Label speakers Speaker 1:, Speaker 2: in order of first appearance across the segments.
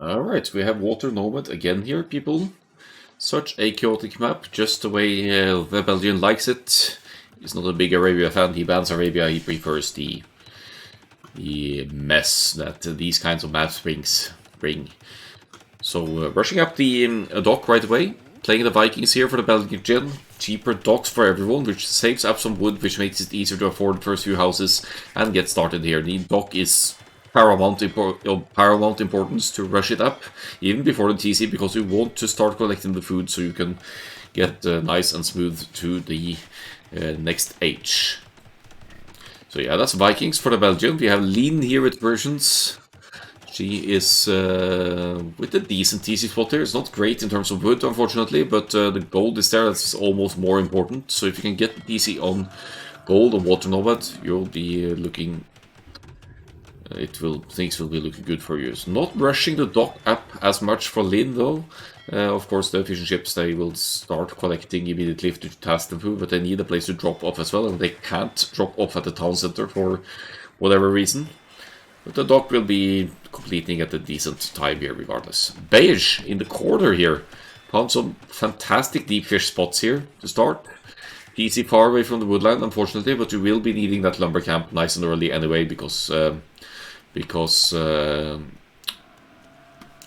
Speaker 1: Alright, we have Water Nomad again here, people. Such a chaotic map, just the way the Belgian likes it. He's not a big Arabia fan, he bans Arabia, he prefers the mess that these kinds of maps bring. So rushing up the dock right away, playing the Vikings here for the Belgian. Cheaper docks for everyone, which saves up some wood, which makes it easier to afford the first few houses and get started here. The dock is of paramount importance to rush it up, even before the TC, because you want to start collecting the food so you can get nice and smooth to the next age. So yeah, that's Vikings for the Belgian. We have Lean here with versions. She is with a decent TC spot here. It's not great in terms of wood, unfortunately, but the gold is there. That's almost more important. So if you can get the TC on gold or Water Nomad, you'll be looking. Things will be looking good for you. So not rushing the dock up as much for Lin though. Of course, the fishing ships, they will start collecting immediately to task them food, but they need a place to drop off as well, and they can't drop off at the town center for whatever reason. But the dock will be completing at a decent time here regardless. Beige in the corner here. Found some fantastic deep fish spots here to start. Easy far away from the woodland, unfortunately, but you will be needing that lumber camp nice and early anyway, because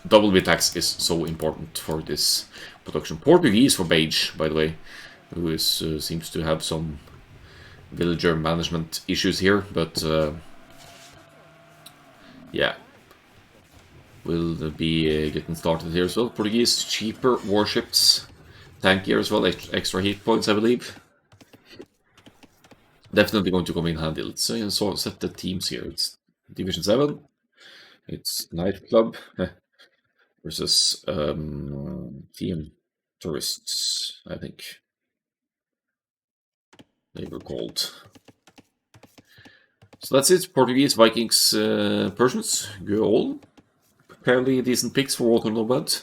Speaker 1: double bit tax is so important for this production. Portuguese for Beige, by the way, who is seems to have some villager management issues here, but yeah, we'll be getting started here as well. Portuguese, cheaper warships, tankier as well, extra hit points, I believe. Definitely going to come in handy. Let's set the teams here. It's Division 7. It's Nightclub versus Team Tourists, I think they were called. So that's it. Portuguese, Vikings, Persians. Go all. Fairly decent picks for Water Nomad.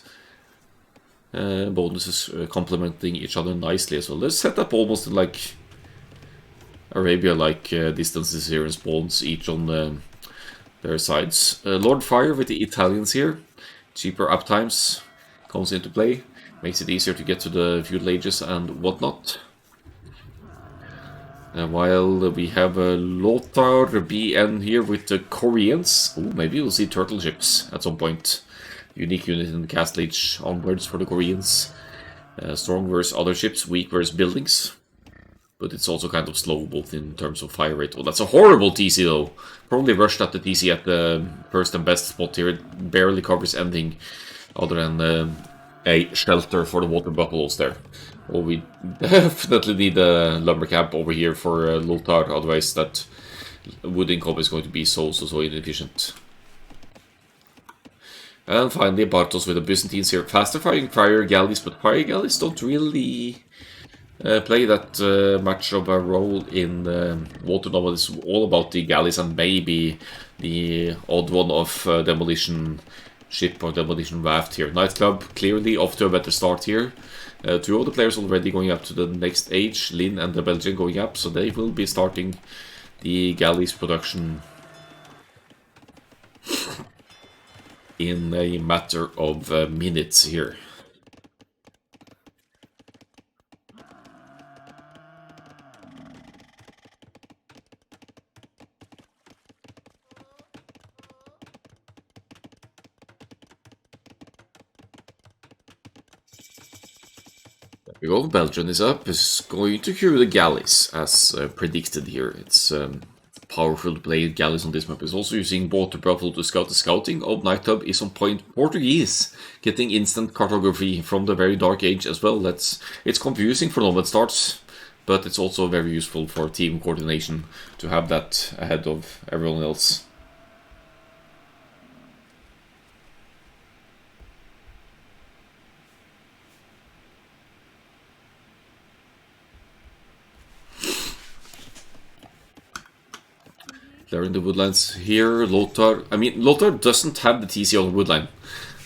Speaker 1: Bonuses complementing each other nicely as well. They're set up almost like Arabia-like distances here and spawns each on their sides. Lord Fire with the Italians here. Cheaper uptimes comes into play. Makes it easier to get to the feudal ages and whatnot. While we have Lothar BN here with the Koreans. Ooh, maybe we'll see turtle ships at some point. Unique unit in the Castle Age onwards for the Koreans. Strong versus other ships, weak versus buildings. But it's also kind of slow, both in terms of fire rate. Oh, that's a horrible TC though. Probably rushed at the TC at the first and best spot here. It barely covers anything other than a shelter for the water buffaloes there. Well, we definitely need a lumber camp over here for Lothar, otherwise that wood income is going to be so inefficient. And finally, Bartos with the Byzantines here. Faster firing fire galleys, but fire galleys don't really play that much of a role in Water Nomad. It's all about the galleys and maybe the odd one of demolition ship or demolition raft here. Nightclub clearly off to a better start here. Two of the players already going up to the next age, Lin and the Belgian going up, so they will be starting the galleys production in a matter of minutes here. There we go, Belgium is up, is going to cure the galleys, as predicted here. It's powerful to play galleys on this map. It's also using Water Buffalo to scout. The scouting of Nightclub is on point. Portuguese, getting instant cartography from the very dark age as well. It's confusing for Nomad starts, but it's also very useful for team coordination to have that ahead of everyone else. They're in the woodlands here. Lothar doesn't have the TC on the woodline,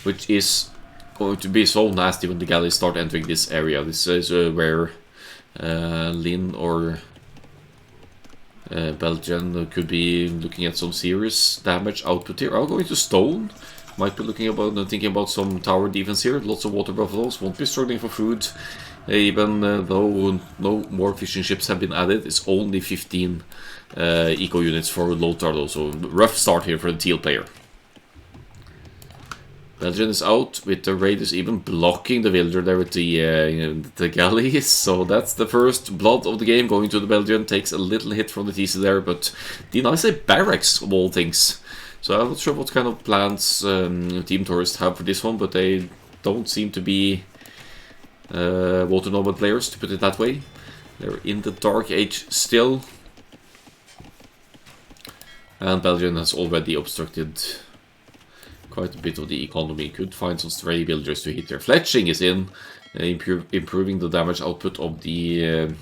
Speaker 1: which is going to be so nasty when the galleys start entering this area. This is where Lin or Belgian could be looking at some serious damage output here. I'm going to stone might be thinking about some tower defense here. Lots of water buffaloes, won't be struggling for food. Even though no more fishing ships have been added, it's only 15 eco units for Lothar though, so rough start here for the teal player. Belgian is out with the raiders even blocking the villager there with the galleys. So that's the first blood of the game going to the Belgian. Takes a little hit from the TC there, but the nice barracks of all things. So I'm not sure what kind of plans Team Tourist have for this one, but they don't seem to be Water Nomad players, to put it that way. They're in the Dark Age still. And Belgian has already obstructed quite a bit of the economy. Could find some stray villagers to hit there. Fletching is in, improving the damage output of the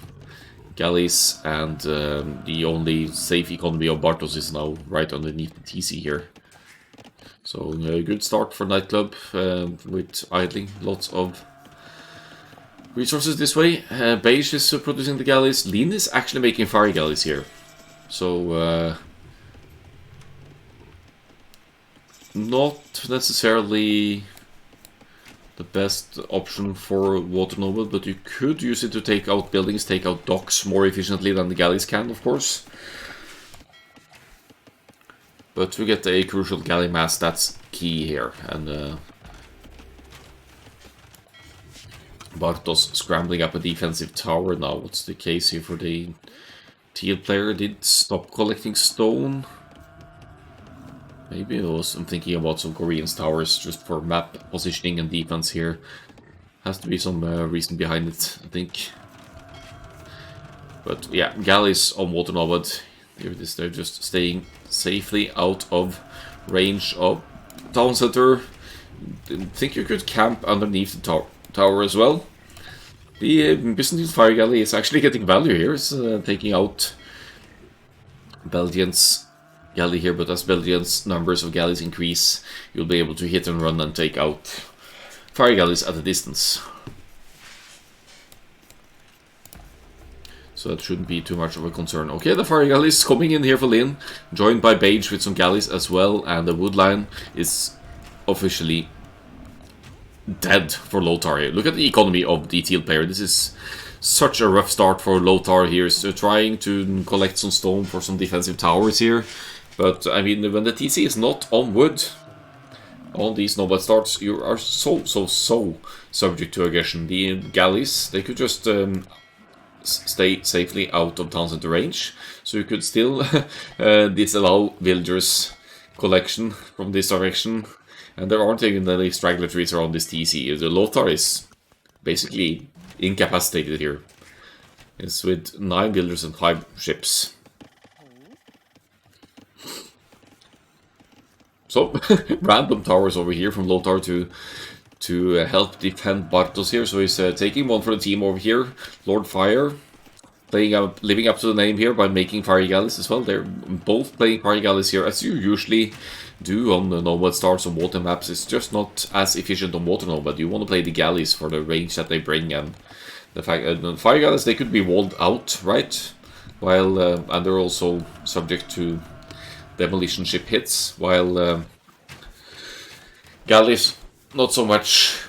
Speaker 1: galleys, and the only safe economy of Bartos is now right underneath the TC here. So a good start for Nightclub with idling lots of resources this way. Beige is producing the galleys. Lean is actually making fire galleys here. So not necessarily the best option for Water Nomad, but you could use it to take out buildings, take out docks more efficiently than the galleys can, of course. But to get a crucial galley mass, that's key here. And Bartos scrambling up a defensive tower now. What's the case here for the teal player? Did stop collecting stone. Maybe I'm thinking about some Korean towers just for map positioning and defense here. Has to be some reason behind it, I think. But yeah, galleys on Water Nomad. Here it is, they're just staying safely out of range of town center. I think you could camp underneath the tower as well. The Byzantine Fire Galley is actually getting value here. It's taking out Belgians' galley here, but as Belgians' numbers of galleys increase, you'll be able to hit and run and take out fire galleys at a distance. So that shouldn't be too much of a concern. Okay, the fire galleys coming in here for Lin, joined by Beige with some galleys as well, and the wood line is officially dead for Lothar here. Look at the economy of the teal player. This is such a rough start for Lothar here. So trying to collect some stone for some defensive towers here. But, I mean, when the TC is not on wood, on these Nomad starts, you are so subject to aggression. The galleys, they could just stay safely out of town center range. So you could still disallow villagers' collection from this direction. And there aren't even any straggler trees around this TC. The Lothar is basically incapacitated here. It's with 9 villagers and 5 ships. So, random towers over here from Lothar to help defend Bartos here. So he's taking one for the team over here. Lord Fire, living up to the name here by making fire galleys as well. They're both playing fire galleys here, as you usually do on the Nomad stars on water maps. It's just not as efficient on Water Nomad. You want to play the galleys for the range that they bring, and the fact that fire galleys, they could be walled out, right? While and they're also subject to demolition ship hits, while galleys, not so much.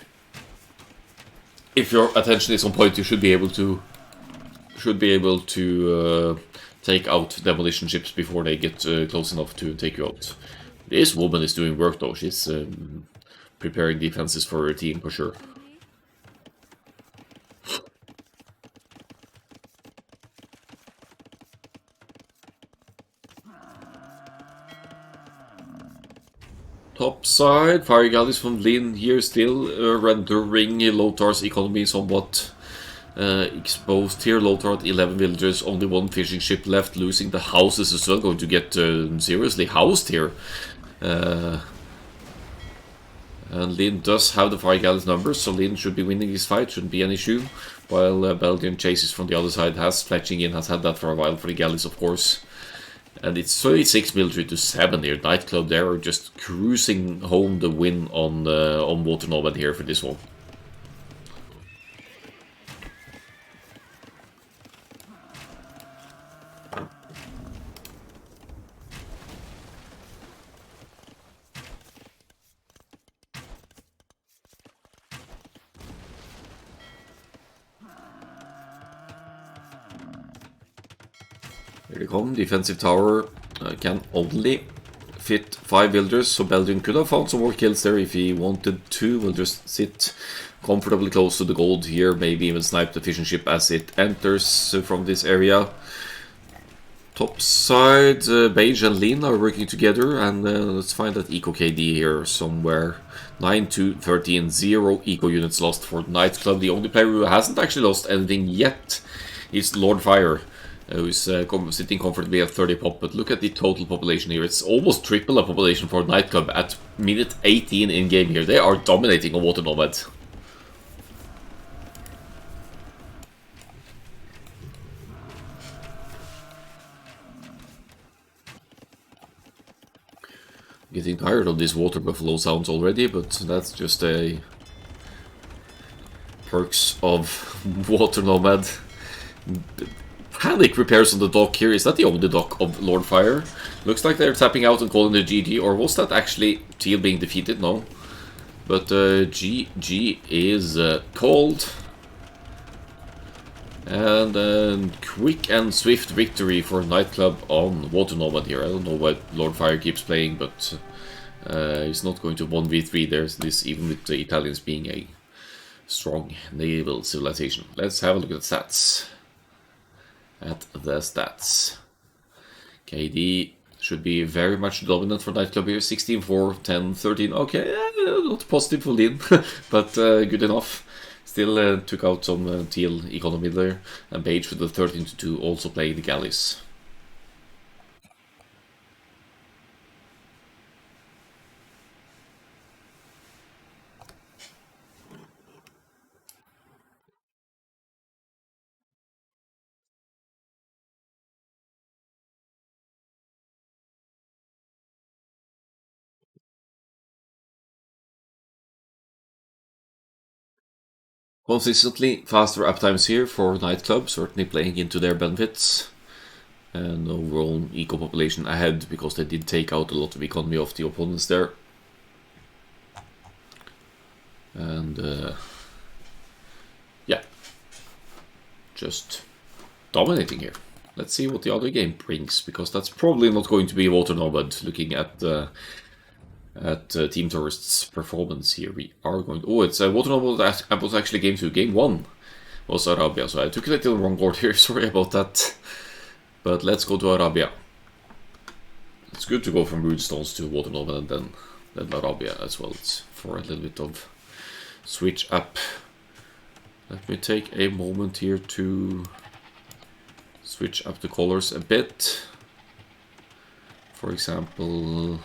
Speaker 1: If your attention is on point, you should be able to take out demolition ships before they get close enough to take you out. This woman is doing work though. She's preparing defenses for her team for sure. Top side, fire galleys from Lin here still rendering Lothar's economy somewhat exposed here. Lothar at 11 villagers, only 1 fishing ship left, losing the houses as well, going to get seriously housed here. And Lin does have the fire galleys numbers, so Lin should be winning this fight, shouldn't be an issue. While Belgian chases from the other side, has Fletching in, has had that for a while for the galleys of course. And it's 36 military to 7 here. Nightclub there are just cruising home the win on Water Nomad here for this one. Here they come. Defensive tower can only fit 5 villagers, so Belgium could have found some more kills there if he wanted to. We'll just sit comfortably close to the gold here, maybe even snipe the fishing ship as it enters from this area. Top side, Beige and Lean are working together, and let's find that Eco KD here somewhere. 9 to 13, 0 Eco units lost for Nightclub. The only player who hasn't actually lost anything yet is Lord Fire, who's sitting comfortably at 30 pop, but look at the total population here. It's almost triple the population for Nightclub at minute 18 in game here. They are dominating on Water Nomad. Getting tired of these water buffalo sounds already, but that's just a perks of Water Nomad. Panic repairs on the dock here. Is that the only dock of Lord Fire? Looks like they're tapping out and calling the GG, or was that actually Teal being defeated? No. But GG is called. And quick and swift victory for Nightclub on Water Nomad here. I don't know why Lord Fire keeps playing, but he's not going to 1v3. There's this, even with the Italians being a strong naval civilization. Let's have a look at the stats. KD should be very much dominant for Nightclub here. 16-4, 10-13. Okay, not positive for Lin, but good enough. Still took out some Teal economy there, and Beige with the 13-2 also playing the galleys. Consistently faster uptimes here for Nightclub, certainly playing into their benefits. And overall eco population ahead, because they did take out a lot of economy of the opponents there. And yeah, just dominating here. Let's see what the other game brings, because that's probably not going to be Water Nomad. Looking at Team Tourist's performance here, we are going to... Oh, it's Water Nomad was actually game 2. Game 1 was Arabia, so I took it to the wrong board here, sorry about that. But let's go to Arabia. It's good to go from Runestones to Water Nomad and then Arabia as well. It's for a little bit of switch up. Let me take a moment here to switch up the colors a bit. For example...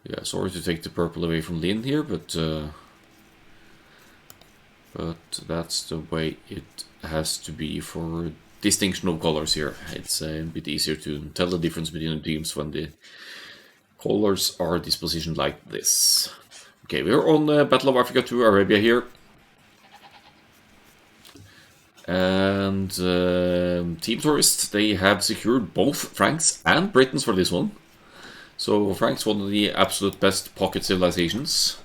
Speaker 1: Yeah, sorry to take the purple away from Lin here, but that's the way it has to be for distinction of colors here. It's a bit easier to tell the difference between the teams when the colors are dispositioned like this. Okay, we're on Battle of Africa 2 Arabia here. And Team Tourist, they have secured both Franks and Britons for this one. So Frank's one of the absolute best pocket civilizations.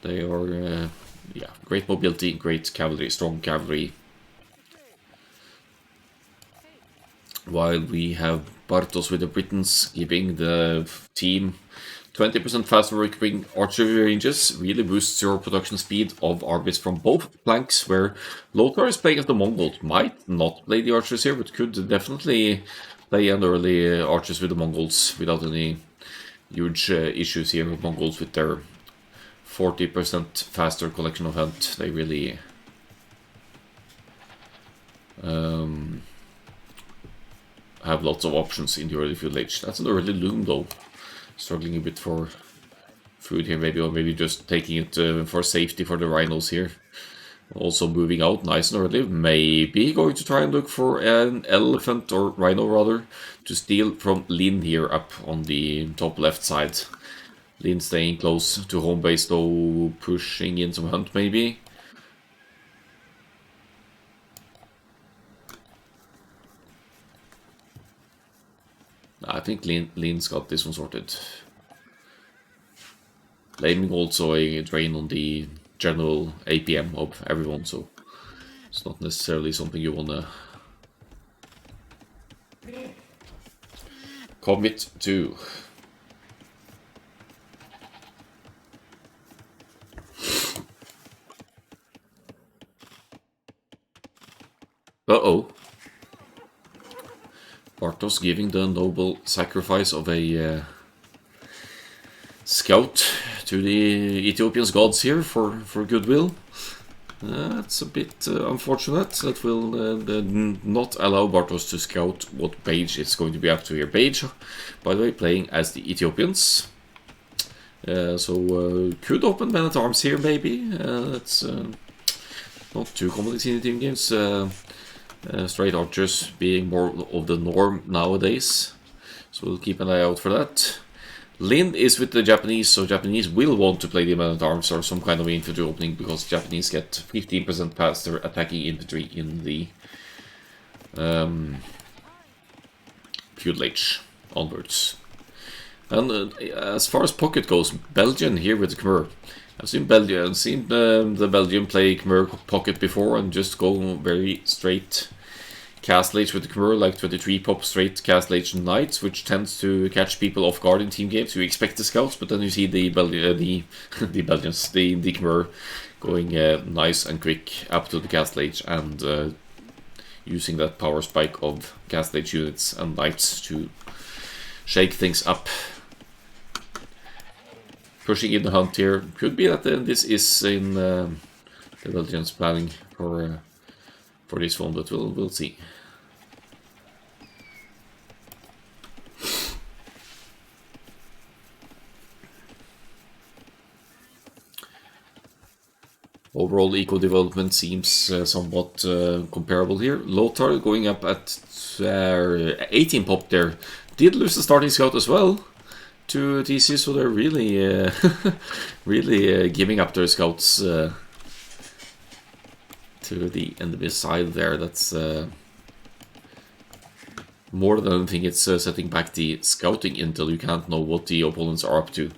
Speaker 1: They are, yeah, great mobility, great cavalry, strong cavalry. While we have Bartos with the Britons giving the team 20% faster working archery ranges, really boosts your production speed of armies from both flanks, where Lothar is playing as the Mongols. Might not play the archers here, but could definitely play an early archers with the Mongols without any huge issues here with Mongols with their 40% faster collection of hunt. They really have lots of options in the early field age. That's an early loom though. Struggling a bit for food here maybe, or maybe just taking it for safety for the rhinos here. Also moving out nice and early. Maybe going to try and look for an elephant, or rhino rather, to steal from Lin here up on the top left side. Lin staying close to home base though, pushing in some hunt maybe. I think Lin's got this one sorted. blaming also a drain on the general APM of everyone, so it's not necessarily something you wanna commit to. Uh-oh. Bartos giving the noble sacrifice of a scout to the Ethiopians gods here for goodwill. That's a bit unfortunate. That will not allow Bartos to scout what Beige is going to be up to here. Beige, by the way, playing as the Ethiopians. So could open Man at Arms here, maybe. That's not too commonly seen in team games. Straight archers being more of the norm nowadays. So we'll keep an eye out for that. Lin is with the Japanese, so Japanese will want to play the Man-at-Arms or some kind of infantry opening because Japanese get 15% past their attacking infantry in the Feudal Age onwards. And as far as pocket goes, Belgian here with the Khmer. I've seen the Belgian play Khmer pocket before and just go very straight Castle Age with the Khmer, like 23 pop straight Castle Age Knights, which tends to catch people off guard in team games. You expect the scouts, but then you see the Belgians, the Khmer, going nice and quick up to the Castle Age and using that power spike of Castle Age units and Knights to shake things up. Pushing in the hunt here. Could be that this is in the Belgians planning for this one, but we'll see. Overall eco development seems somewhat comparable here. Lothar going up at 18 pop there. Did lose the starting scout as well to TC, so they're really really giving up their scouts to the enemy side there. That's more than anything, it's setting back the scouting until you can't know what the opponents are up to,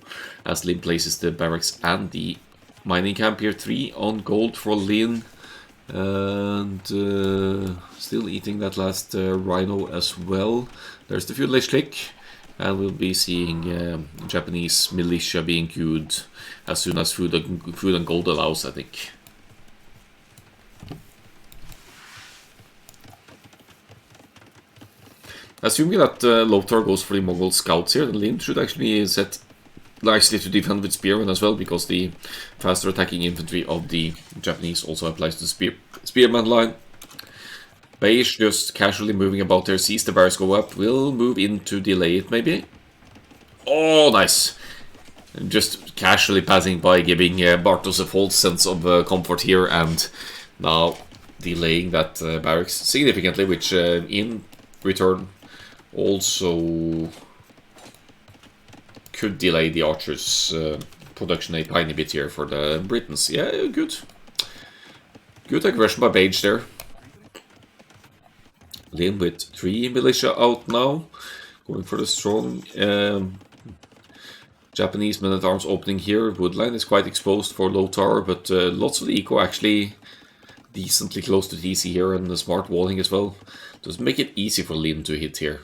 Speaker 1: as Lin places the barracks and the mining camp here. 3 on gold for Lin, and still eating that last rhino as well. There's the Feudal Age click, and we'll be seeing Japanese militia being queued as soon as food and gold allows, I think. Assuming that Lothar goes for the Mongol scouts here, then Lin should actually set nicely to defend with spearmen as well, because the faster attacking infantry of the Japanese also applies to the spearman line. Beige just casually moving about there, sees the barracks go up, will move in to delay it maybe. Oh, nice! Just casually passing by, giving Bartos a false sense of comfort here, and now delaying that barracks significantly, which in return also could delay the archers' production a tiny bit here for the Britons. Yeah, good. Good aggression by Beige there. Lin with 3 militia out now, going for the strong Japanese men-at-arms opening here. Woodline is quite exposed for Lothar, but lots of the eco actually decently close to TC here, and the smart walling as well. Does make it easy for Lin to hit here.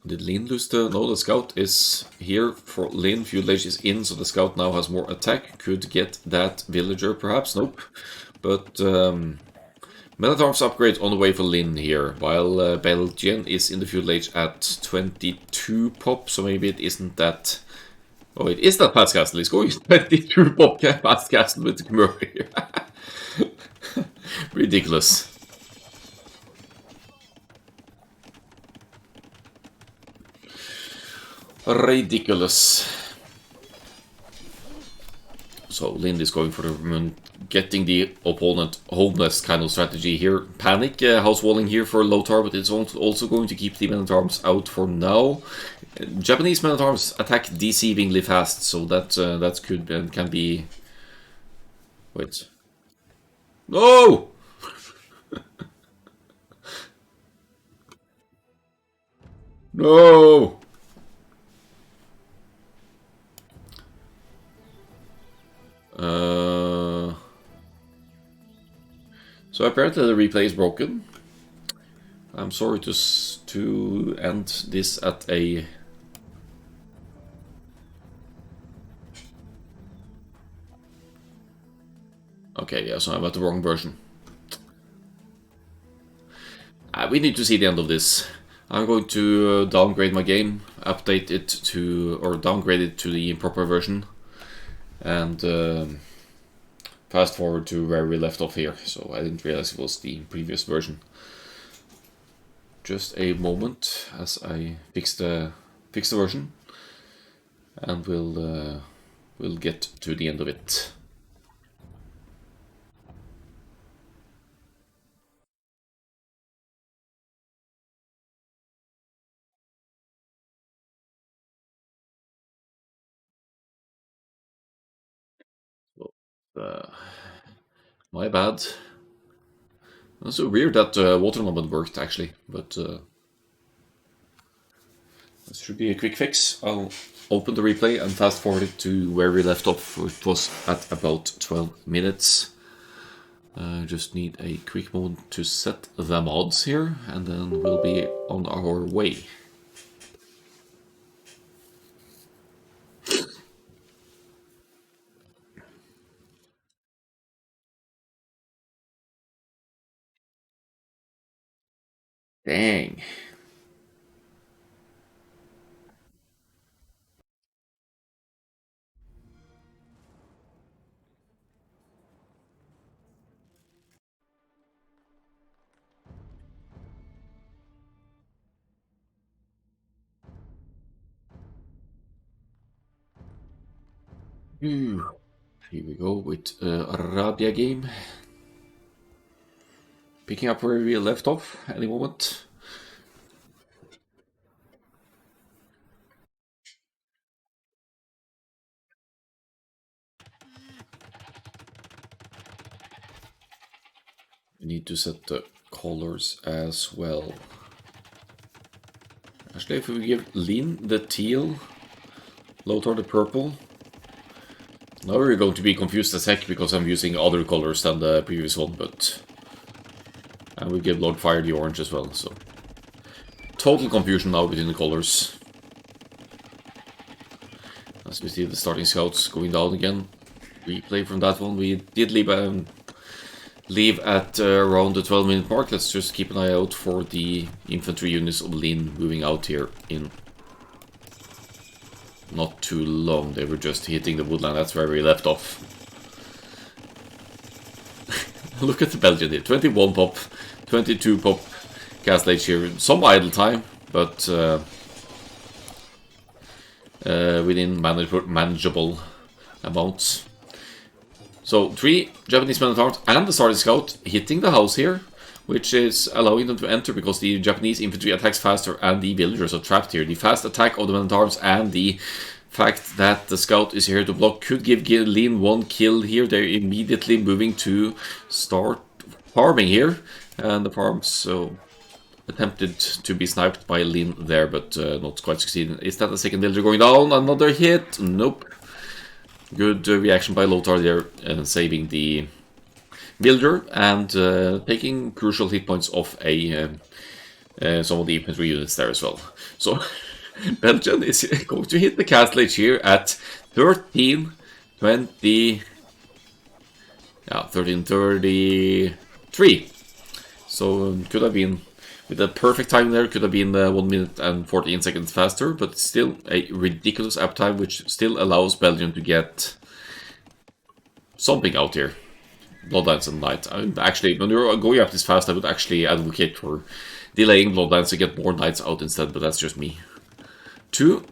Speaker 1: Did Lin lose the... No, the scout is here for Lin. Feudal Age is in, so the scout now has more attack. Could get that villager, perhaps. Nope. But men-at-arms upgrade on the way for Lin here, while Belgian is in the Feudal Age at 22 pop, so maybe it isn't that... Oh, it is that past castle. It's going 22 pop past castle with the Khmer here. Ridiculous. Ridiculous. So Lind is going for the getting the opponent homeless kind of strategy here. Panic house walling here for Lothar, but it's also going to keep the men-at-arms out for now. Japanese men-at-arms attack deceivingly fast, so that could and can be. Wait. No! No! So apparently the replay is broken. I'm sorry to end this at a... Okay, yeah, so I'm at the wrong version. We need to see the end of this. I'm going to downgrade my game, update it to, or downgrade it to the improper version, and fast forward to where we left off here. So I didn't realize it was the previous version. Just a moment as I fix the version, and we'll get to the end of it. My bad. It's so weird that water movement worked actually, but this should be a quick fix. I'll open the replay and fast forward it to where we left off, which was at about 12 minutes. Just need a quick moment to set the mods here, and then we'll be on our way. Dang. Here we go with Arabia game. Picking up where we left off any moment. We need to set the colors as well. Actually, if we give Lin the teal, Lothar the purple. Now we're going to be confused as heck because I'm using other colors than the previous one, but... And we give Lord Fire the orange as well, so... Total confusion now between the colors. As we see the starting scouts going down again. Replay from that one. We did leave at around the 12-minute mark. Let's just keep an eye out for the infantry units of Lin moving out here in not too long. They were just hitting the woodland. That's where we left off. Look at the Belgian here. 21 pop, 22 pop Castle Age here. Some idle time, but within manageable amounts. So 3 Japanese men-at-arms and the starting scout hitting the house here, which is allowing them to enter because the Japanese infantry attacks faster and the villagers are trapped here. The fast attack of the men-at-arms and the fact that the scout is here to block could give Lin 1 kill here. They're immediately moving to start farming here, and the farms so attempted to be sniped by Lin there, but not quite succeeding. Is that the second villager going down? Another hit? Nope. Good reaction by Lothar there, saving the villager and taking crucial hit points off some of the infantry units there as well. So Belgium is going to hit the castle age here at 13:20. Yeah, 13:33. So could have been, with a perfect time there, could have been 1 minute and 14 seconds faster, but still a ridiculous uptime, which still allows Belgium to get something out here. Bloodlines and Knight. I mean, actually, when you're going up this fast, I would actually advocate for delaying Bloodlines to get more Knights out instead, but that's just me. 2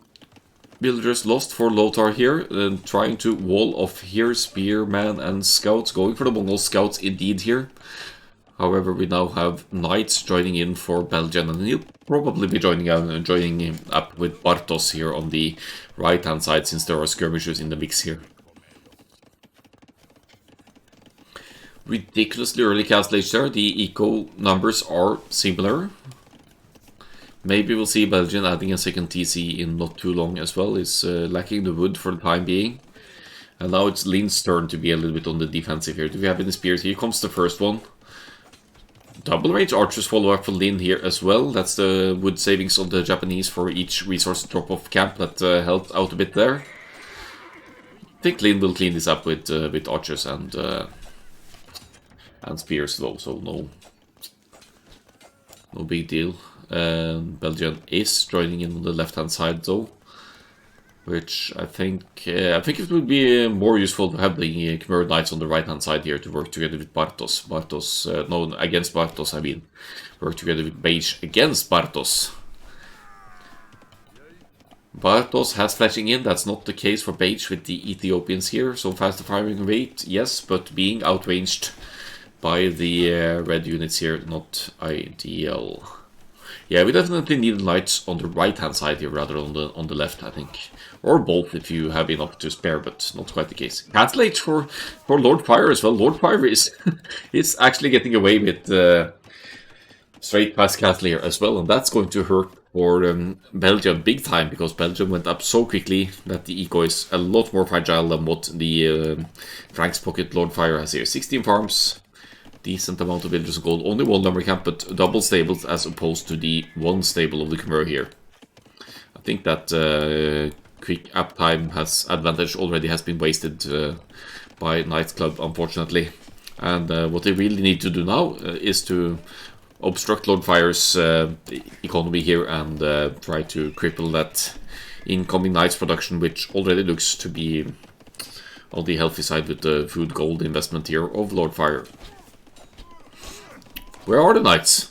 Speaker 1: villagers lost for Lothar here, trying to wall off here, Spearman and Scouts, going for the Mongol Scouts indeed here. However, we now have Knights joining in for Belgium, and he'll probably be joining up with Bartos here on the right-hand side, since there are skirmishers in the mix here. Ridiculously early castle age there. The eco numbers are similar. Maybe we'll see Belgian adding a second TC in not too long as well. Is lacking the wood for the time being. And now it's Lin's turn to be a little bit on the defensive here. Do we have any spears? Here comes the first one. Double range archers follow up for Lin here as well. That's the wood savings of the Japanese for each resource drop-off camp that helped out a bit there. I think Lin will clean this up with archers and spears though, so no big deal. Belgium is joining in on the left-hand side though, which I think it would be more useful to have the Khmer Knights on the right-hand side here to work together with Bartos. No, against Bartos, I mean. Work together with Beige against Bartos. Bartos has flashing in, that's not the case for Beige with the Ethiopians here. So faster firing rate, yes, but being outranged by the red units here, not ideal. Yeah, we definitely need knights on the right-hand side here rather than on the left, I think. Or both if you have enough to spare, but not quite the case. Castle Age for Lord Fire as well. Lord Fire is actually getting away with straight past Castle here as well, and that's going to hurt for Belgium big time, because Belgium went up so quickly that the eco is a lot more fragile than what the Frank's Pocket Lord Fire has here. 16 farms. Decent amount of villagers of gold. Only one lumber camp, but double stables as opposed to the one stable of the Khmer here. I think that quick uptime advantage already has been wasted by Knights Club, unfortunately. And what they really need to do now is to obstruct Lord Fire's economy here and try to cripple that incoming Knights production, which already looks to be on the healthy side with the food gold investment here of Lord Fire. Where are the knights?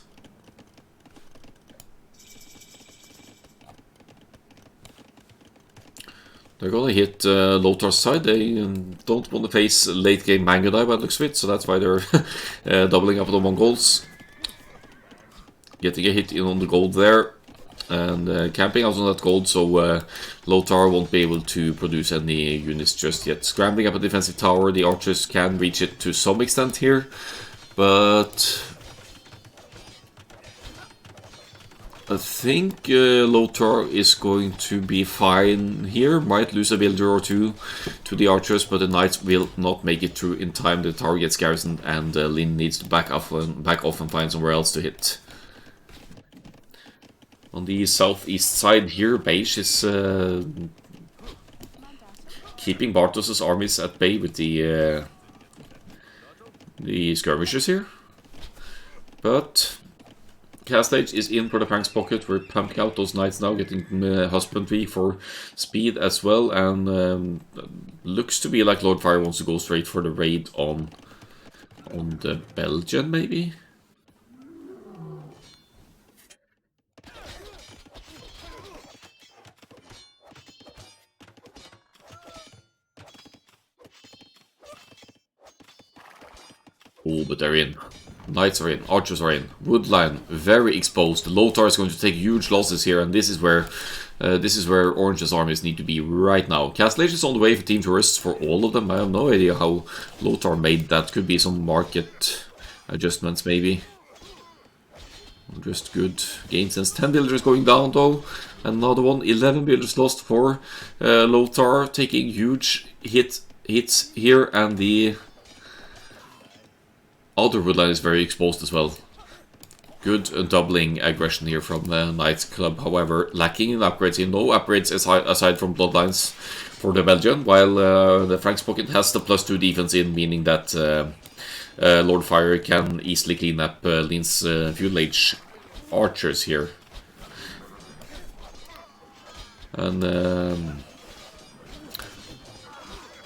Speaker 1: They're gonna hit Lothar's side. They don't want to face late game Mango Dive by the looks of it, so that's why they're doubling up on the Mongols. Getting a hit in on the gold there. And camping out on that gold, so Lothar won't be able to produce any units just yet. Scrambling up a defensive tower, the archers can reach it to some extent here, but I think Lothar is going to be fine here. Might lose a villager or two to the archers, but the knights will not make it through in time. The tower gets garrisoned, and Lin needs to back off and find somewhere else to hit. On the southeast side here, Beige is keeping Bartos' armies at bay with the skirmishers here. But Castage is in for the Frank's Pocket. We're pumping out those knights now, getting husbandry for speed as well, and looks to be like Lord Fire wants to go straight for the raid on the Belgian, maybe? Oh, but they're in. Knights are in, archers are in, woodline very exposed. Lothar is going to take huge losses here, and this is where Orange's armies need to be right now. Castle Age is on the way for team tourists for all of them. I have no idea how Lothar made that. Could be some market adjustments maybe. Just good gain since 10 villagers going down though. Another one, 11 villagers lost for Lothar, taking huge hits here, and the other woodline is very exposed as well. Good doubling aggression here from Knights Club, however, lacking in upgrades here. No upgrades aside from Bloodlines for the Belgian, while the Frank's Pocket has the +2 defense in, meaning that Lord Fire can easily clean up Lin's Feudal Age archers here. And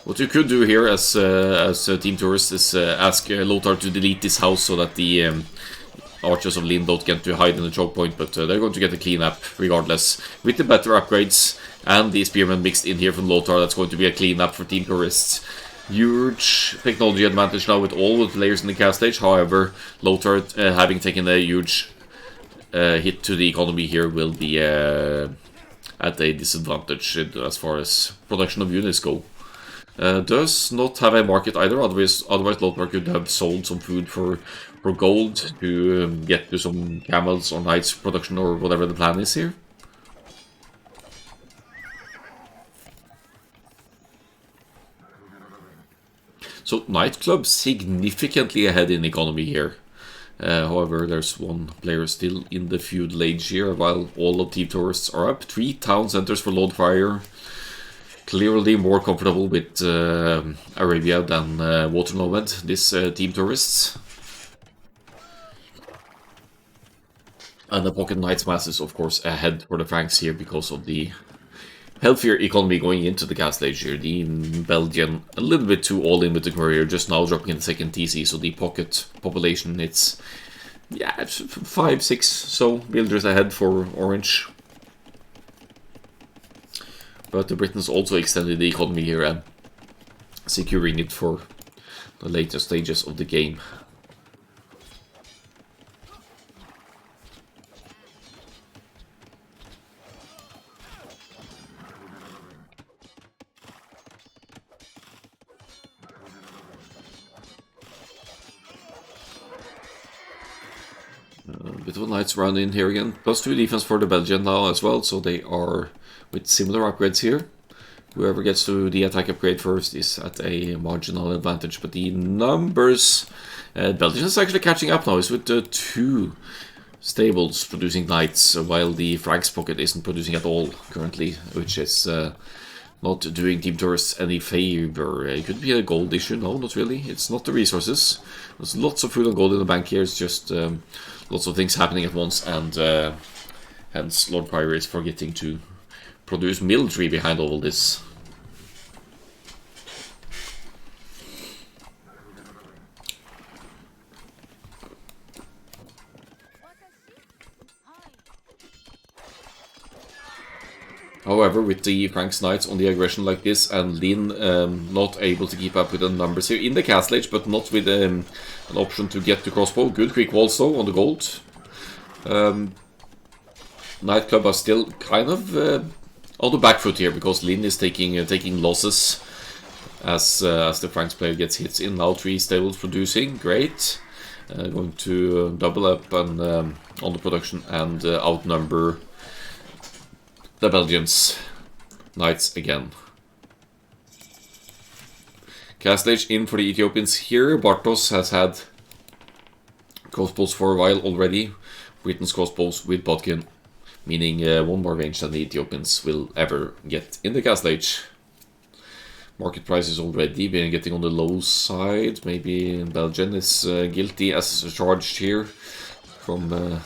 Speaker 1: what you could do here as team tourists is ask Lothar to delete this house so that the archers of Lin don't get to hide in the choke point, but they're going to get a cleanup regardless. With the better upgrades and the spearmen mixed in here from Lothar, that's going to be a cleanup for team tourists. Huge technology advantage now with all the players in the cast stage. However, Lothar, having taken a huge hit to the economy here, will be at a disadvantage as far as production of units go. Does not have a market either, otherwise Lothar could have sold some food for gold to get to some camels or knights production or whatever the plan is here. So Nightclub significantly ahead in economy here. However, there's one player still in the feudal age here, while all of Thief Tourists are up. 3 town centers for Lordfire. Clearly more comfortable with Arabia than Water Nomad, this Team Tourists. And the Pocket Knights Mass is, of course, ahead for the Franks here because of the healthier economy going into the Castle Age here. The Belgian, a little bit too all in with the courier, just now dropping in the second TC, so the pocket population, it's, yeah, 5, 6, so builders ahead for Orange. But the Britons also extended the economy here and securing it for the later stages of the game. Bit of a Knights run in here again. +2 defense for the Belgian now as well, so they are with similar upgrades here. Whoever gets to the attack upgrade first is at a marginal advantage, but the numbers... Belgium is actually catching up now. It's with 2 stables producing knights, while the Franks pocket isn't producing at all currently, which is not doing Team Tourists any favor. It could be a gold issue. No, not really. It's not the resources. There's lots of food and gold in the bank here. It's just lots of things happening at once, and hence Lord Fire is forgetting to produce military behind all this. However, with the Franks Knights on the aggression like this, and Lin not able to keep up with the numbers here in the Castle Age, but not with an option to get the crossbow. Good quick walls though on the gold. Nightclub are still kind of on the back foot here, because Lin is taking losses as the Franks player gets hits in. Now 3 stables producing, great. Going to double up and on the production and outnumber the Belgians. Knights again. Castle Age in for the Ethiopians here. Bartos has had crossbows for a while already. Britain's crossbows with Bodkin, meaning 1 more range than the Ethiopians will ever get in the Castle Age. Market price is already been getting on the low side. Maybe Belgian is guilty as charged here from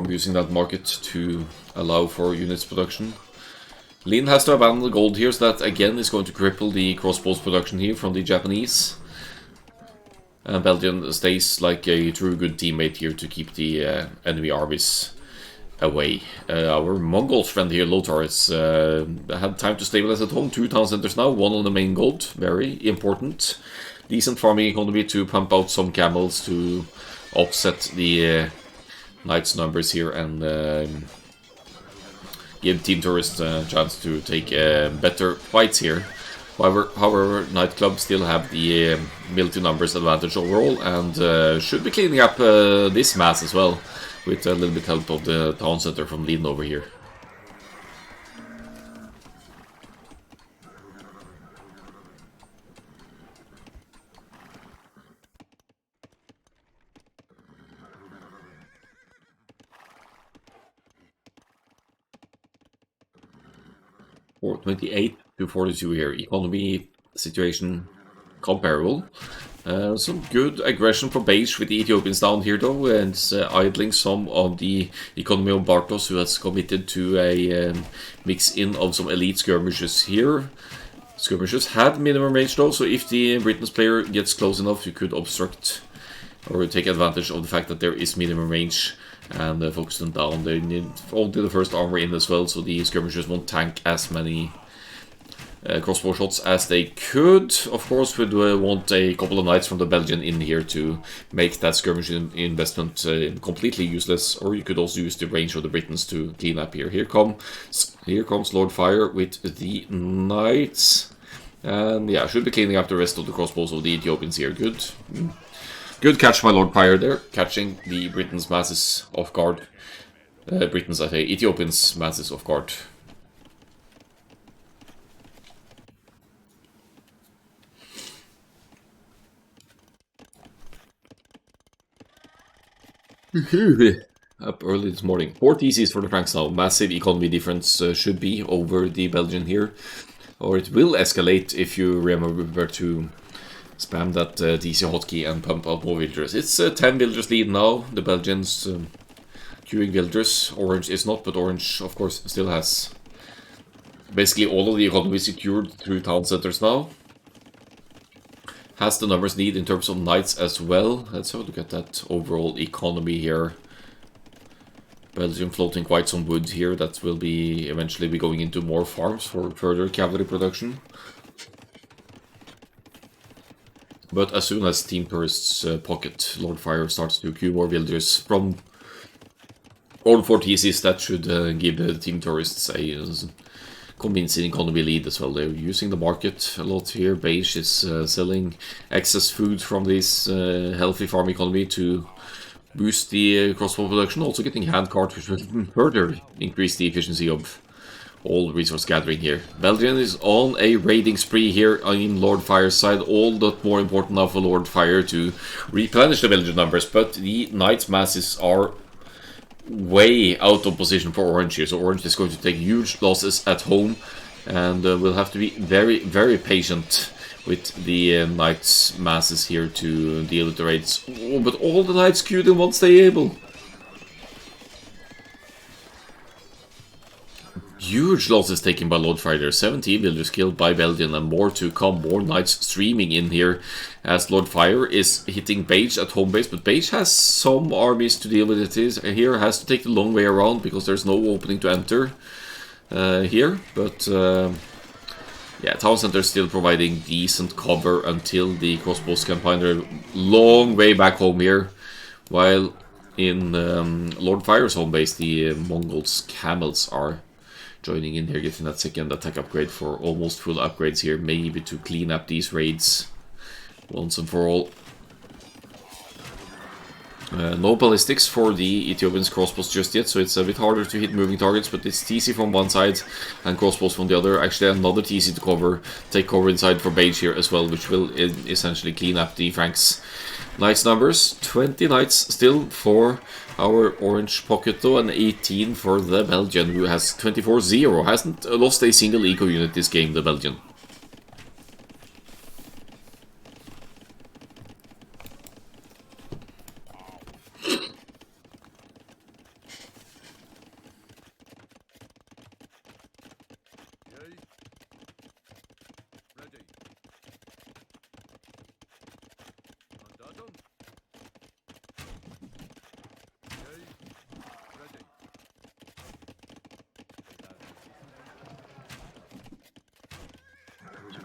Speaker 1: using that market to allow for units production. Lin has to abandon the gold here, so that again is going to cripple the crossbows production here from the Japanese. And Belgian stays like a true good teammate here to keep the enemy armies away. Our Mongols friend here, Lothar, has had time to stabilize at home. 2 town centers now, 1 on the main gold, very important. Decent farming economy to pump out some camels to offset the Knights numbers here and give Team Tourist a chance to take better fights here. However, Nightclub still have the military numbers advantage overall, and should be cleaning up this mass as well, with a little bit help of the town center from Lin over here. For 28 to 42 here, economy situation comparable. Some good aggression from base with the Ethiopians down here though, and idling some of the economy of Bartos, who has committed to a mix-in of some elite skirmishes here. Skirmishes had minimum range though, so if the Britain's player gets close enough, you could obstruct or take advantage of the fact that there is minimum range and focus them down. They need only the first armor in as well, so the skirmishers won't tank as many crossbow shots as they could. Of course, we'd want a couple of knights from the Belgian in here to make that skirmish investment completely useless, or you could also use the range of the Britons to clean up here. Here comes Lord Fire with the knights, and yeah, should be cleaning up the rest of the crossbows of the Ethiopians here. Good catch by Lord Fire there, catching the Britons' masses off guard. Britons, I say, Ethiopians' masses off guard. Up early this morning. 4 TCs for the Franks now. Massive economy difference should be over the Belgian here. Or it will escalate if you remember to spam that TC hotkey and pump out more villagers. It's 10 villagers lead now. The Belgians queuing villagers. Orange is not, but Orange, of course, still has basically all of the economy secured through town centers now. Has the numbers need in terms of knights as well. Let's have a look at that overall economy here. Belgium floating quite some wood here that will be eventually be going into more farms for further cavalry production. But as soon as Team Tourists pocket Lord Fire starts to queue more villagers from all 4 TCs, that should give Team Tourists a convincing economy lead as well. They're using the market a lot here. Beige is selling excess food from this healthy farm economy to boost the crossbow production, also getting hand cart, which will further increase the efficiency of all resource gathering here. Belgian is on a raiding spree here in Lord Fire's side, all that more important now for Lord Fire to replenish the villager numbers, but the knights masses are way out of position for Orange here, so Orange is going to take huge losses at home, and will have to be very, very patient with the knights masses here to deal with the raids. Oh, but all the knights queued in once they able. Huge losses taken by Lord Fire. 17 villagers killed by Belgian and more to come. More knights streaming in here as Lord Fire is hitting Beige at home base. But Beige has some armies to deal with it here. Has to take the long way around because there's no opening to enter here. But yeah, Town Center is still providing decent cover until the crossbows can find their long way back home here. While in Lord Fire's home base, the Mongols' camels are joining in here, getting that second attack upgrade for almost full upgrades here, maybe to clean up these raids once and for all. No ballistics for the Ethiopians crossbows just yet, so it's a bit harder to hit moving targets, but it's TC from one side and crossbows from the other. Actually another TC to cover, take cover inside for Beige here as well, which will essentially clean up the Franks' knights numbers. 20 knights still for our Orange pocket though, and 18 for the Belgian, who has 24-0. Hasn't lost a single eco unit this game, the Belgian.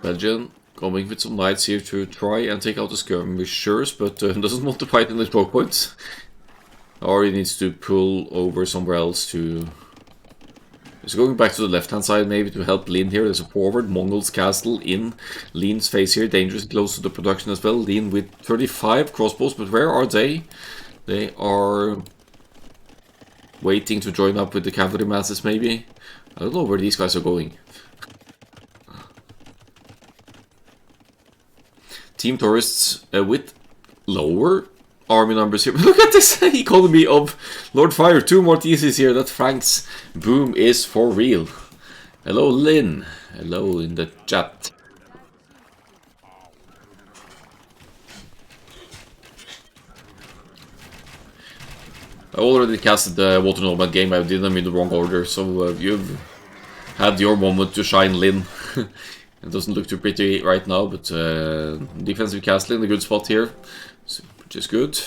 Speaker 1: Belgian going with some knights here to try and take out the skirmishers, but doesn't want to fight in the choke points. Or he needs to pull over somewhere else to... He's going back to the left-hand side maybe to help Lin here. There's a forward Mongols castle in Lin's face here, dangerous close to the production as well. Lin with 35 crossbows, but where are they? They are waiting to join up with the cavalry masses maybe. I don't know where these guys are going. Team Tourists with lower army numbers here. Look at this economy of Lord Fire. 2 more TCs here. That Frank's boom is for real. Hello, Lin. Hello in the chat. I already casted the Water Nomad game. I did them in the wrong order, so you've had your moment to shine, Lin. It doesn't look too pretty right now, but defensive castle in a good spot here, which is good.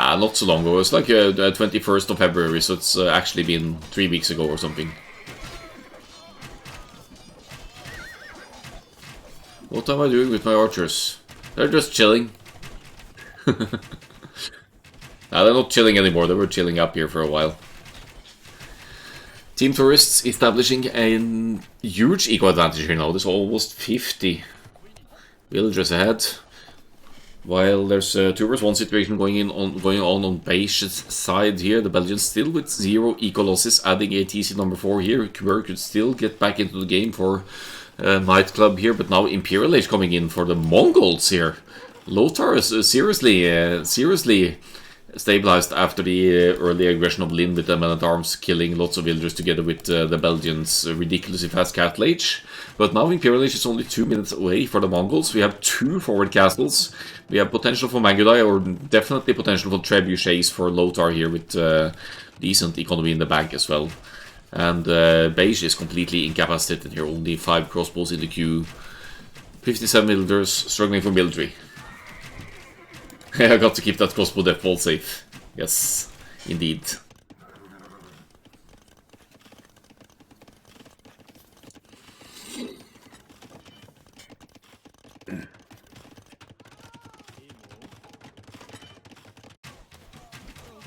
Speaker 1: Nah, not so long ago. It's like the 21st of February, so it's actually been 3 weeks ago or something. What am I doing with my archers? They're just chilling. Nah, they're not chilling anymore. They were chilling up here for a while. Team Tourists establishing a huge eco advantage here now. There's almost 50 villagers ahead. While there's 2 vs 1 situation going on Beige's side here. The Belgians still with 0 eco losses, adding a TC number 4 here. Kubur could still get back into the game for Nightclub here, but now Imperial Age coming in for the Mongols here. Lothar is seriously stabilized after the early aggression of Lin with the men-at-arms killing lots of villagers together with the Belgians' ridiculously fast Castle Age. But now Imperial Age is only 2 minutes away for the Mongols. We have 2 forward castles. We have potential for Mangudai, or definitely potential for trebuchets for Lothar here with decent economy in the bank as well. And Beige is completely incapacitated here, only 5 crossbows in the queue. 57 villagers struggling for military. I got to keep that crossbow depth wall safe. Yes, indeed.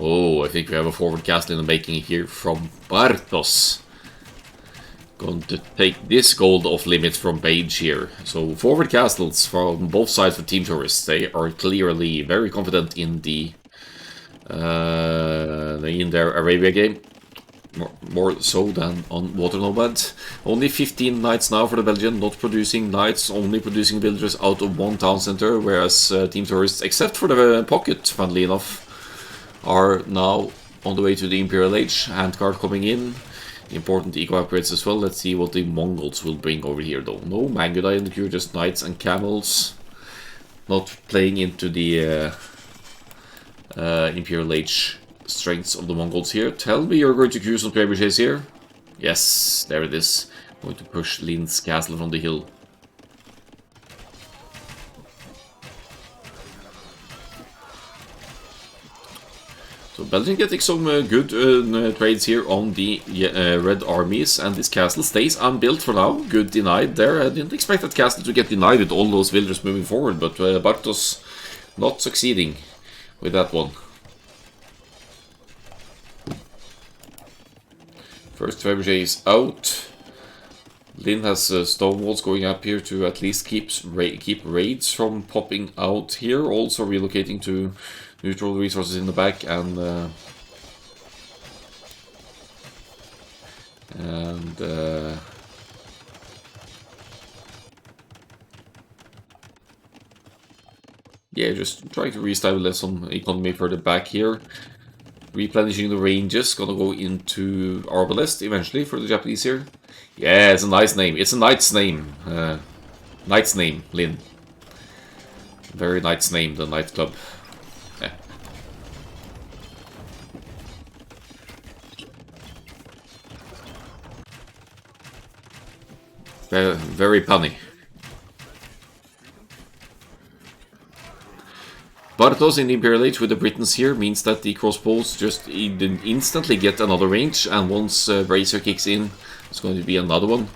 Speaker 1: Oh, I think we have a forward castle in the making here from Bartos. Going to take this gold off limits from Page here. So forward castles from both sides of Team Tourists. They are clearly very confident in the in their Arabia game. More so than on Water Nomad. Only 15 knights now for the Belgian, not producing knights, only producing villagers out of 1 town center, whereas Team Tourists, except for the pocket, funnily enough, are now on the way to the Imperial Age. Handcart coming in. Important eco upgrades as well. Let's see what the Mongols will bring over here though. No Mangudai in the queue, just knights and camels. Not playing into the Imperial Age strengths of the Mongols here. Tell me you're going to queue some trebuchets here. Yes, there it is. Going to push Lin's castle from the hill. So Belgium getting some good trades here on the red armies, and this castle stays unbuilt for now. Good denied there. I didn't expect that castle to get denied with all those villagers moving forward, but Bartos not succeeding with that one. First trebuchet is out. Lin has stone walls going up here to at least keep raids from popping out here. Also relocating to neutral resources in the back and yeah, just trying to re-stabilize some economy further back here. Replenishing the ranges, gonna go into Arbalest eventually for the Japanese here. Yeah, it's a nice name. It's a knight's name. Knight's name, Lin. Very knight's name, the Knight Club. Very punny. Bartos in the Imperial Age with the Britons here means that the crossbows just instantly get another range, and once Bracer kicks in, it's going to be another one.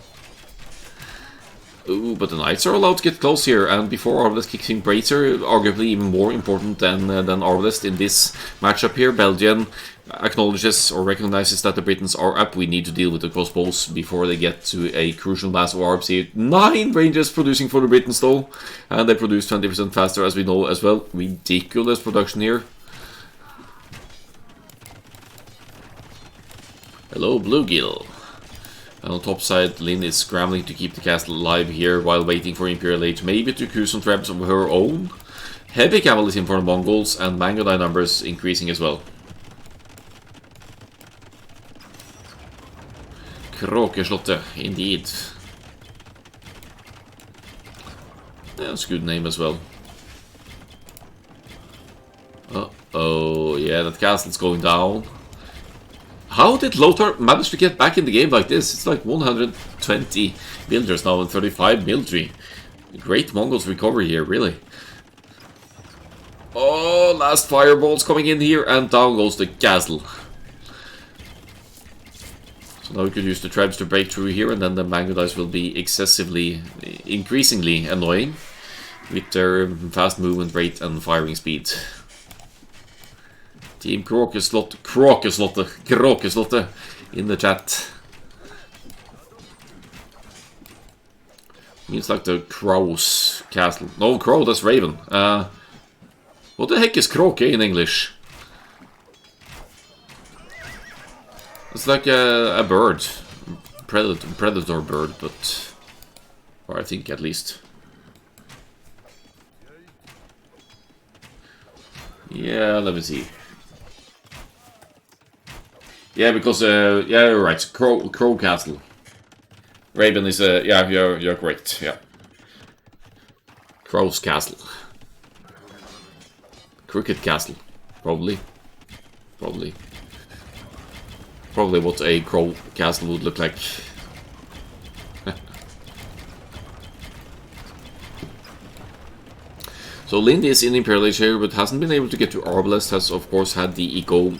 Speaker 1: Ooh, but the Knights are allowed to get close here, and before Arbalest kicks in Bracer, arguably even more important than Arbalest in this matchup here. Belgian acknowledges or recognizes that the Britons are up. We need to deal with the crossbows before they get to a crucial mass of arbs here. 9 ranges producing for the Britons though, and they produce 20% faster as we know as well. Ridiculous production here. Hello, Bluegill. And on top side, Lin is scrambling to keep the castle alive here while waiting for Imperial Age, maybe to cue some traps of her own. Heavy cavalry is in for the Mongols, and Mangudai numbers increasing as well. Kråkeslottet, indeed. That's a good name as well. Uh-oh, yeah, that castle's going down. How did Lothar manage to get back in the game like this? It's like 120 villagers now and 35 military. Great Mongols recovery here, really. Oh, last fireballs coming in here, and down goes the castle. So now we could use the traps to break through here, and then the Mangudais will be increasingly annoying with their fast movement rate and firing speed. Team Kråkeslotte in the chat. Means like the Crow's castle. No, Crow, that's Raven. What the heck is Kråke in English? It's like a bird. Predator bird, but... Or I think at least. Yeah, let me see. Yeah, because, yeah, you're right. Crow Castle. Raven is, yeah, you're correct, yeah. Crow's Castle. Cricket Castle. Probably. Probably what a Crow Castle would look like. So Lind is in Imperial Age here, but hasn't been able to get to Arbalest. Has of course had the eco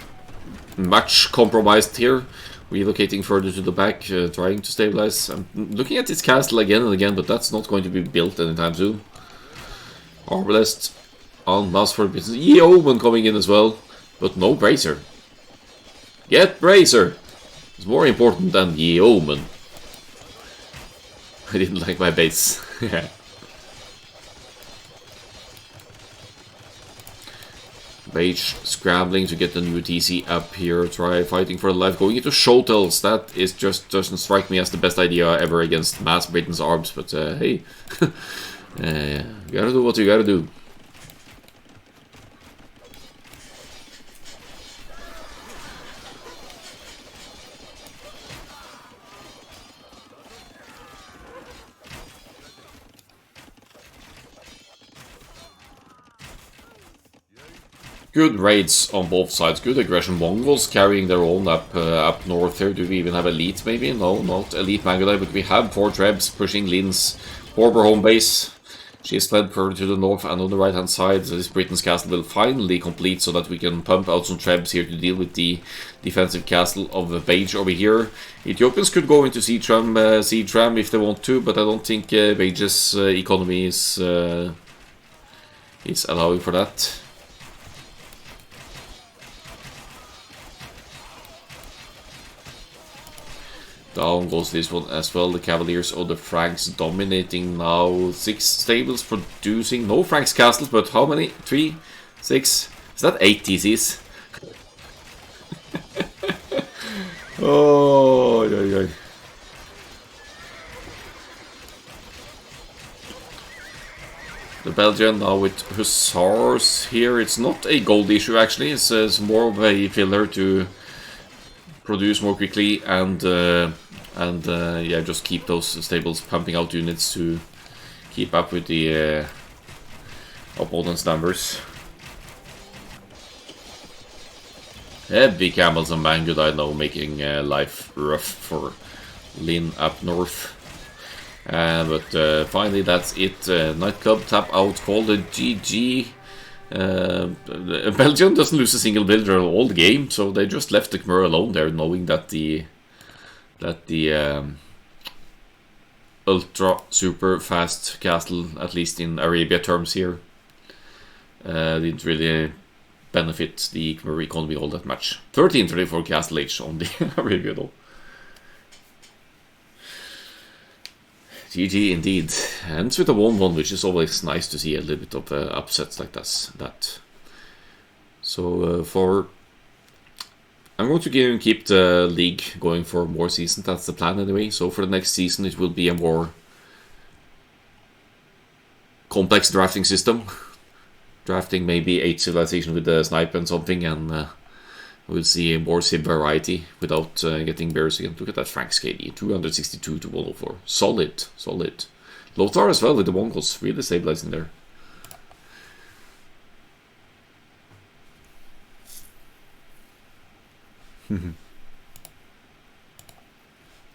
Speaker 1: much compromised here. Relocating further to the back, trying to stabilize. I'm looking at this castle again and again, but that's not going to be built anytime soon. Arbalest on mass for business. Yeoman coming in as well, but no Bracer. Get Bracer! It's more important than Yeoman. I didn't like my base. Mage scrambling to get the new TC up here. Try fighting for life. Going into Shotels. That is just doesn't strike me as the best idea ever against Mass Britain's arms. But hey, you gotta do what you gotta do. Good raids on both sides, good aggression. Mongols carrying their own up north here. Do we even have elite maybe? No, not elite Mangudai, but we have 4 trebs pushing Lin's Borber home base. She is fled further to the north and on the right hand side. This Britain's castle will finally complete so that we can pump out some trebs here to deal with the defensive castle of the Beige over here. Ethiopians could go into siege ram if they want to, but I don't think Beige's economy is allowing for that. Down goes this one as well. The Cavaliers of the Franks dominating now. 6 stables producing. No Franks castles, but how many? 3? 6? Is that 8 TCs? Oh, yeah, yeah. The Belgian now with Hussars here. It's not a gold issue actually. It's more of a filler to produce more quickly and yeah, just keep those stables pumping out units to keep up with the opponent's numbers. Heavy camels and Mangudai now making life rough for Lin up north. But finally that's it. Nightclub tap out called a GG. Belgium doesn't lose a single builder all the game, so they just left the Khmer alone there, knowing that the ultra super fast castle, at least in Arabia terms here, didn't really benefit the Khmer economy all that much. 1334 castle age on the Arabia though. GG indeed. Ends with a 1-1, which is always nice to see a little bit of upsets like that. So I'm going to keep the league going for more seasons. That's the plan anyway. So for the next season, it will be a more complex drafting system. Drafting maybe 8 civilization with the sniper and something, and we'll see more sim variety without getting bears again. Look at that Frank's KD, 262 to 104. Solid. Lothar as well with the Mongols, really stabilizing there.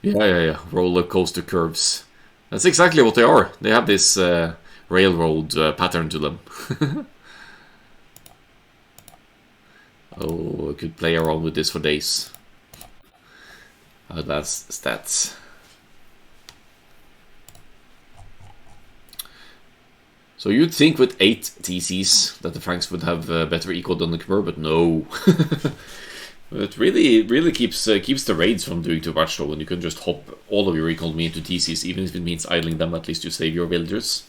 Speaker 1: Yeah. Roller coaster curves. That's exactly what they are. They have this railroad pattern to them. Oh, I could play around with this for days. Advanced stats. So you'd think with 8 TCs that the Franks would have better eco than the Khmer, but no. It really keeps the raids from doing too much though, when you can just hop all of your economy into TCs, even if it means idling them, at least you save your villagers.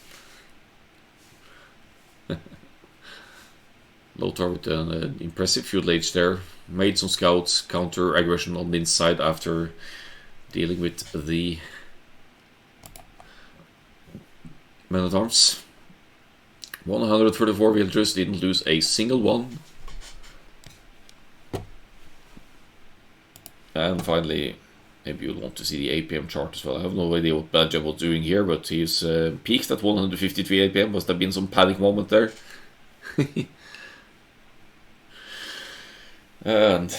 Speaker 1: Lothar with an impressive feudal age there. Made some scouts, counter aggression on the inside after dealing with the men-at-arms. 134 villagers, didn't lose a single one. And finally, maybe you'll want to see the APM chart as well. I have no idea what Badja was doing here, but he's peaked at 153 APM. Must have been some panic moment there. And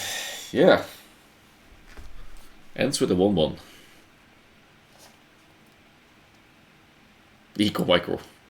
Speaker 1: yeah, ends with a 1-1. Eco Micro.